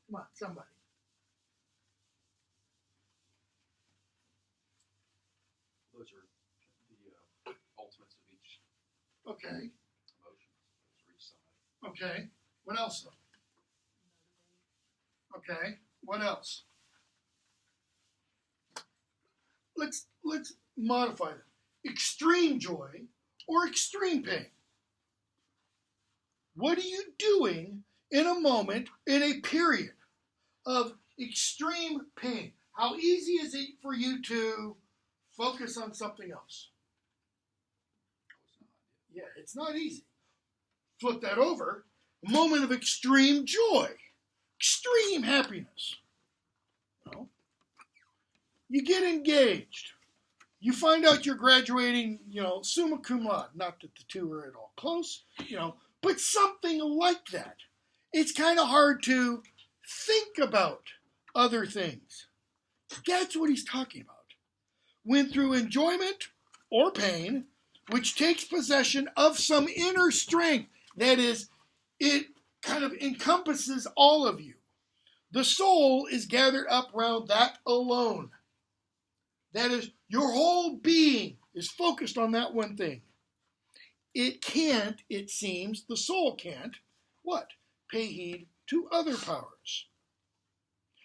Come on, somebody. Those are the ultimates of each Okay. emotion. Those are each side. Okay. What else? Okay. What else? Let's modify them. Extreme joy or extreme pain. What are you doing in a moment, in a period of extreme pain? How easy is it for you to focus on something else? Yeah, it's not easy. Flip that over. A moment of extreme joy, extreme happiness. No. You get engaged. You find out you're graduating, summa cum laude. Not that the two are at all close, but something like that. It's kind of hard to think about other things. That's what he's talking about. When through enjoyment or pain, which takes possession of some inner strength, that is, it kind of encompasses all of you. The soul is gathered up round that alone. That is, your whole being is focused on that one thing. It can't, it seems, the soul can't, what? Pay heed to other powers.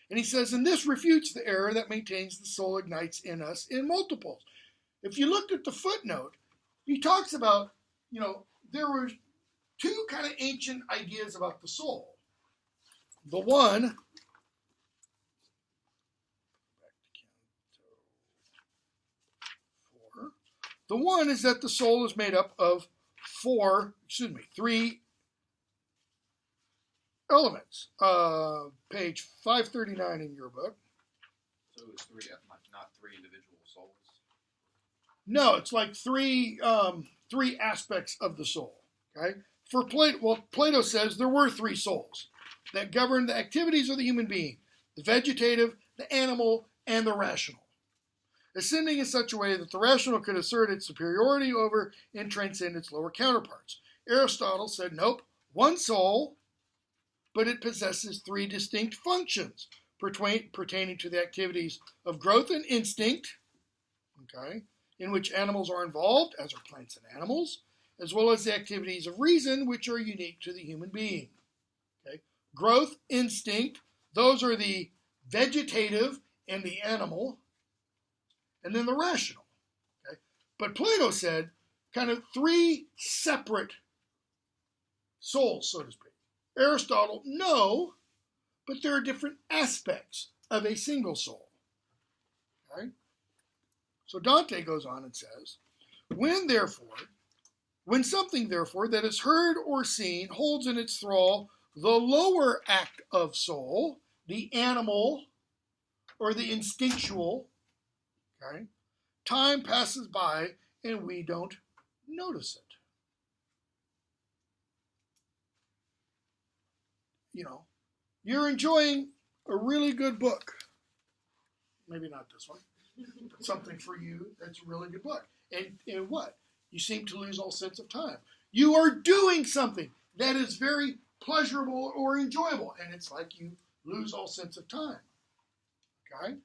And he says, and this refutes the error that maintains the soul ignites in us in multiples. If you looked at the footnote, he talks about, there were two kind of ancient ideas about the soul. The one, is that the soul is made up of three elements. Page 539 in your book. So it's three, not three individual souls? No, it's like three aspects of the soul. Okay? For Plato says there were three souls that govern the activities of the human being: the vegetative, the animal, and the rational, ascending in such a way that the rational could assert its superiority over and transcend its lower counterparts. Aristotle said, nope, one soul, but it possesses three distinct functions pertaining to the activities of growth and instinct, okay, in which animals are involved, as are plants and animals, as well as the activities of reason, which are unique to the human being. Okay? Growth, instinct, those are the vegetative and the animal, and then the rational. Okay? But Plato said kind of three separate souls, so to speak. Aristotle, no, but there are different aspects of a single soul. Okay? So Dante goes on and says, when something, therefore, that is heard or seen holds in its thrall the lower act of soul, the animal or the instinctual, okay, time passes by and we don't notice it. You know, you're enjoying a really good book. Maybe not this one. But something for you that's a really good book. And what? You seem to lose all sense of time. You are doing something that is very pleasurable or enjoyable, and it's like you lose all sense of time. Okay?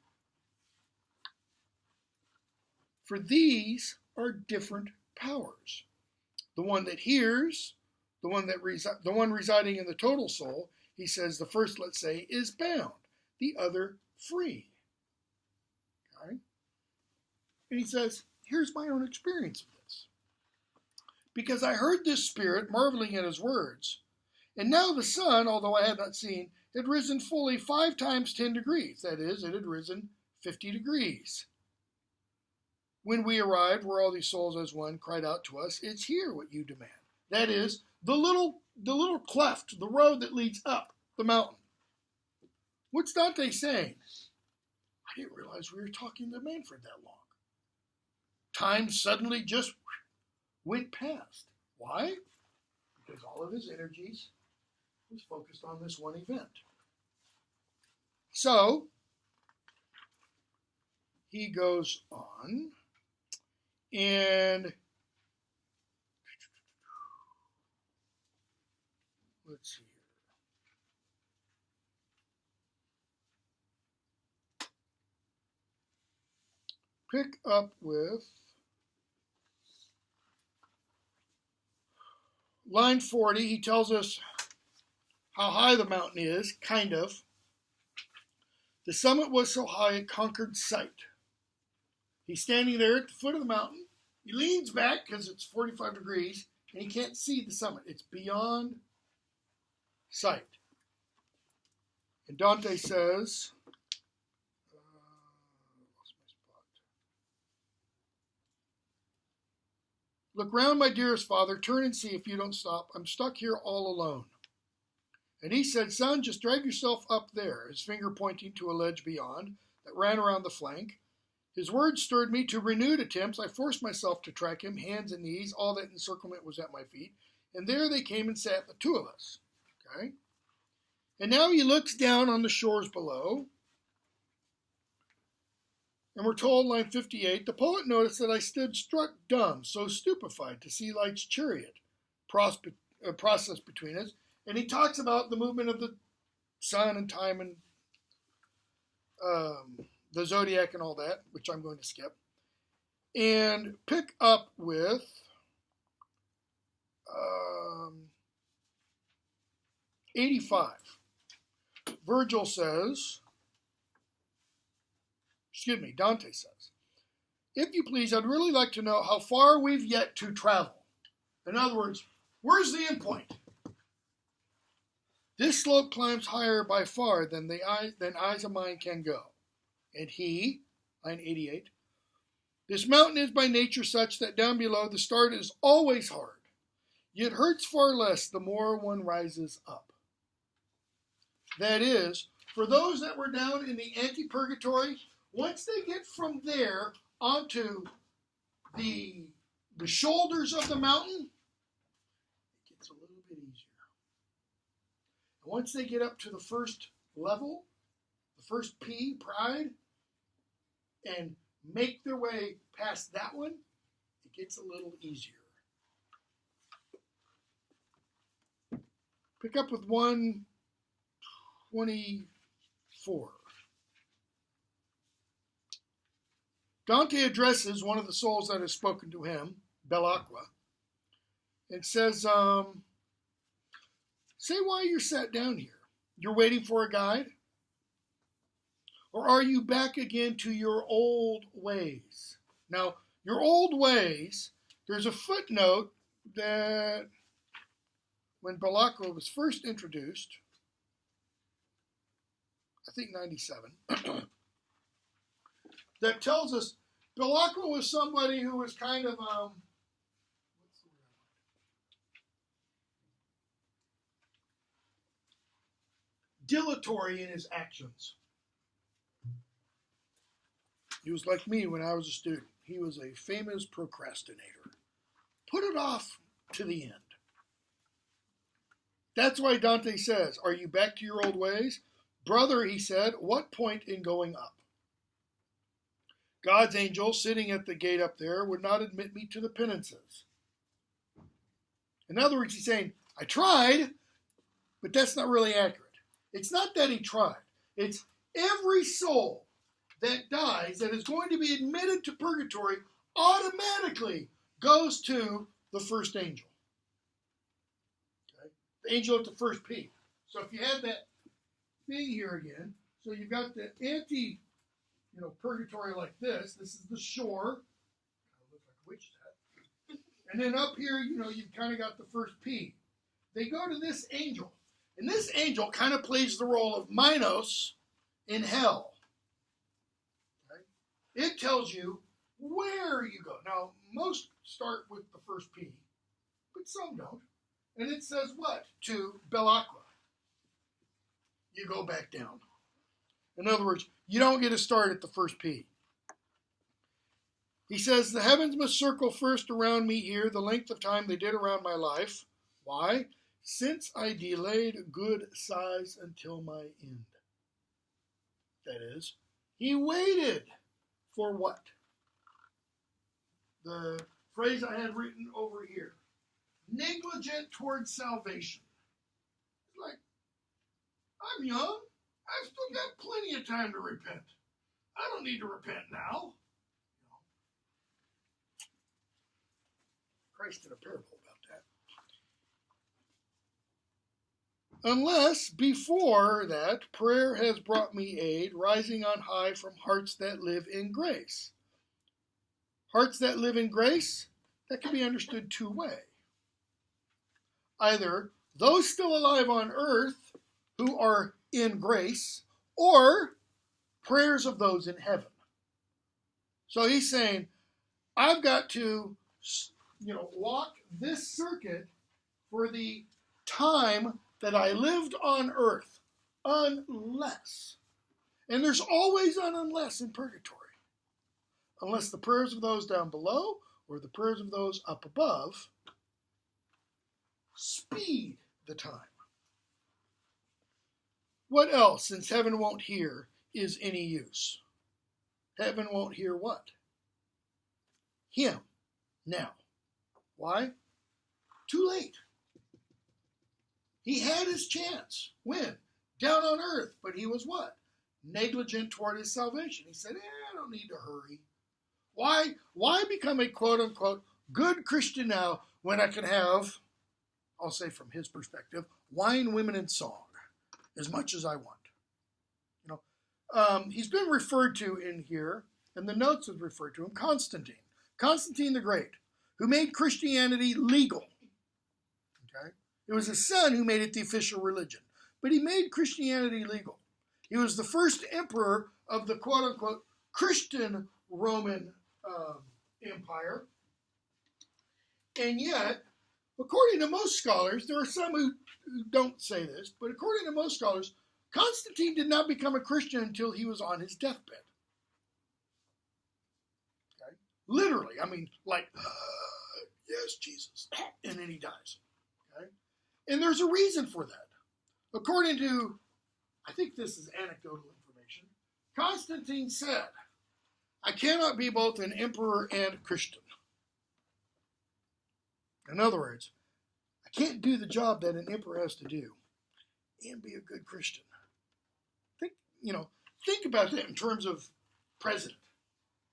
For these are different powers. The one that hears, the one residing in the total soul, he says the first, let's say, is bound, the other free. Okay? And he says, here's my own experience of this. Because I heard this spirit marveling at his words, and now the sun, although I had not seen, had risen fully 5 times 10 degrees. That is, it had risen 50 degrees. When we arrived, where all these souls as one cried out to us, it's here what you demand. That is, the little cleft, the road that leads up the mountain. What's Dante saying? I didn't realize we were talking to Manfred that long. Time suddenly just went past. Why? Because all of his energies was focused on this one event. So, he goes on, and let's see here. Pick up with line 40. He tells us how high the mountain is, kind of. The summit was so high it conquered sight. He's standing there at the foot of the mountain. He leans back because it's 45 degrees, and he can't see the summit. It's beyond sight. And Dante says, lost my spot. Look round, my dearest father. Turn and see if you don't stop. I'm stuck here all alone. And he said, son, just drag yourself up there, his finger pointing to a ledge beyond that ran around the flank. His words stirred me to renewed attempts. I forced myself to track him, hands and knees, all that encirclement was at my feet. And there they came and sat, the two of us. Okay? And now he looks down on the shores below. And we're told, line 58, the poet noticed that I stood struck dumb, so stupefied to see light's chariot process between us. And he talks about the movement of the sun and time and the zodiac and all that, which I'm going to skip. And pick up with '85. Dante says, if you please, I'd really like to know how far we've yet to travel. In other words, Where's the end point? This slope climbs higher by far than eyes of mine can go. And he, line 88, this mountain is by nature such that down below the start is always hard, yet hurts far less the more one rises up. That is, for those that were down in the anti-purgatory, once they get from there onto the shoulders of the mountain, it gets a little bit easier. And once they get up to the first level, the first P, pride, and make their way past that one, it gets a little easier. Pick up with 124. Dante addresses one of the souls that has spoken to him, Belacqua, and says, say why you're sat down here. You're waiting for a guide? Or are you back again to your old ways? Now, your old ways, there's a footnote that when Belacqua was first introduced, I think 97, that tells us Belacqua was somebody who was kind of dilatory in his actions. He was like me when I was a student. He was a famous procrastinator. Put it off to the end. That's why Dante says, are you back to your old ways? Brother, he said, what point in going up? God's angel sitting at the gate up there would not admit me to the penances. In other words, he's saying, I tried, but that's not really accurate. It's not that he tried. It's every soul that dies that is going to be admitted to purgatory automatically goes to the first angel. Okay? The angel at the first P. So if you had that thing here again, so you've got the purgatory like this. This is the shore. Kind of looks like a witch hat. And then up here, you've kind of got the first P. They go to this angel. And this angel kind of plays the role of Minos in hell. Okay? It tells you where you go. Now, most start with the first P, but some don't. And it says what? To Belacqua. You go back down. In other words, you don't get a start at the first P. He says, the heavens must circle first around me here the length of time they did around my life. Why? Since I delayed good size until my end. That is, he waited for what? The phrase I had written over here. Negligent towards salvation. Like, I'm young. I've still got plenty of time to repent. I don't need to repent now. Christ did a parable about that. Unless before that prayer has brought me aid, rising on high from hearts that live in grace. Hearts that live in grace, that can be understood two ways. Either those still alive on earth who are in grace, or prayers of those in heaven. So he's saying, I've got to, walk this circuit for the time that I lived on earth, unless, and there's always an unless in purgatory, unless the prayers of those down below or the prayers of those up above speed the time. What else, since heaven won't hear, is any use? Heaven won't hear what? Him. Now. Why? Too late. He had his chance. When? Down on earth. But he was what? Negligent toward his salvation. He said, I don't need to hurry. Why become a quote-unquote good Christian now when I can have, I'll say from his perspective, wine, women, and song as much as I want? He's been referred to in here, and the notes have referred to him, Constantine the Great, who made Christianity legal. Okay? It was his son who made it the official religion. But he made Christianity legal. He was the first emperor of the quote-unquote Christian Roman Empire. And yet, according to most scholars, there are some who don't say this, but according to most scholars, Constantine did not become a Christian until he was on his deathbed. Okay? Literally, I mean, like, yes, Jesus. And then he dies. Okay? And there's a reason for that. According to, I think this is anecdotal information, Constantine said, I cannot be both an emperor and a Christian. In other words, I can't do the job that an emperor has to do and be a good Christian. Think about that in terms of president.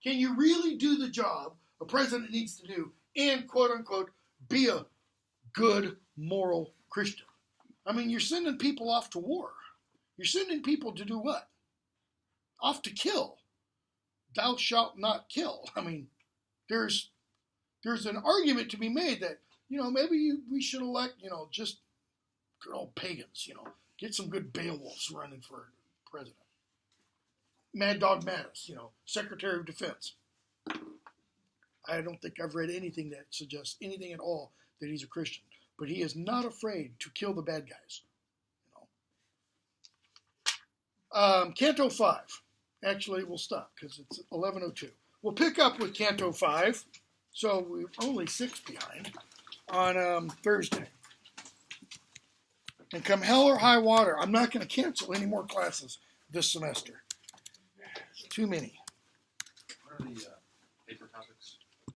Can you really do the job a president needs to do and, quote unquote, be a good moral Christian? I mean, you're sending people off to war. You're sending people to do what? Off to kill. Thou shalt not kill. I mean, there's an argument to be made that, maybe we should elect, just good old pagans, get some good Beowulfs running for president. Mad Dog Mattis, Secretary of Defense. I don't think I've read anything that suggests anything at all that he's a Christian. But he is not afraid to kill the bad guys. Canto 5. Actually, we'll stop because it's 11:02. We'll pick up with Canto 5. So we're only 6 behind on Thursday. And come hell or high water, I'm not going to cancel any more classes this semester. Too many. What are the